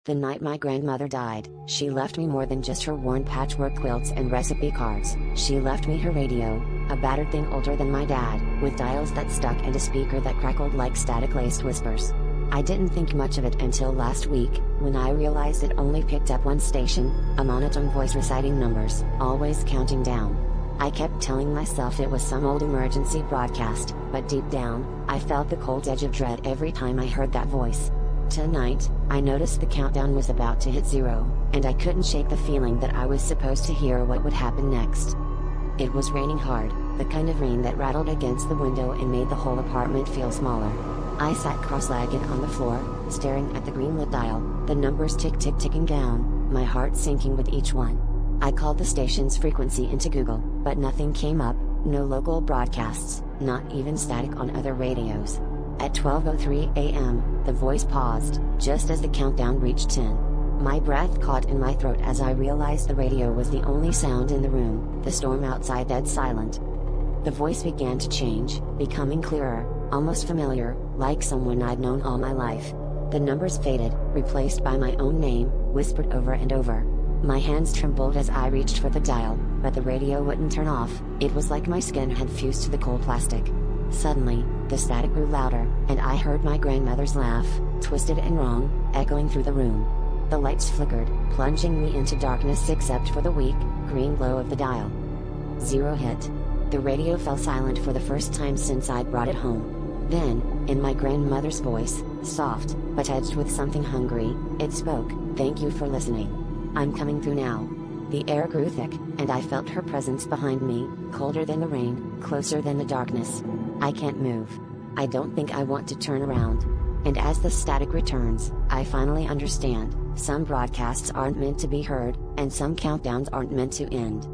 The night my grandmother died, she left me more than just her worn patchwork quilts and recipe cards. She left me her radio, a battered thing older than my dad, with dials that stuck and a speaker that crackled like static-laced whispers. I didn't think much of it until last week, when I realized it only picked up one station, a monotone voice reciting numbers, always counting down. I kept telling myself it was some old emergency broadcast, but deep down, I felt the cold edge of dread every time I heard that voice. Tonight, I noticed the countdown was about to hit 0, and I couldn't shake the feeling that I was supposed to hear what would happen next. It was raining hard, the kind of rain that rattled against the window and made the whole apartment feel smaller. I sat cross-legged on the floor, staring at the green-lit dial, the numbers ticking down, my heart sinking with each one. I called the station's frequency into Google, but nothing came up, no local broadcasts, not even static on other radios. At 12:03 a.m., the voice paused, just as the countdown reached 10. My breath caught in my throat as I realized the radio was the only sound in the room, the storm outside dead silent. The voice began to change, becoming clearer, almost familiar, like someone I'd known all my life. The numbers faded, replaced by my own name, whispered over and over. My hands trembled as I reached for the dial, but the radio wouldn't turn off. It was like my skin had fused to the cold plastic. Suddenly, the static grew louder, and I heard my grandmother's laugh, twisted and wrong, echoing through the room. The lights flickered, plunging me into darkness except for the weak, green glow of the dial. 0 hit. The radio fell silent for the first time since I'd brought it home. Then, in my grandmother's voice, soft, but edged with something hungry, it spoke, "Thank you for listening. I'm coming through now." The air grew thick, and I felt her presence behind me, colder than the rain, closer than the darkness. I can't move. I don't think I want to turn around. And as the static returns, I finally understand, some broadcasts aren't meant to be heard, and some countdowns aren't meant to end.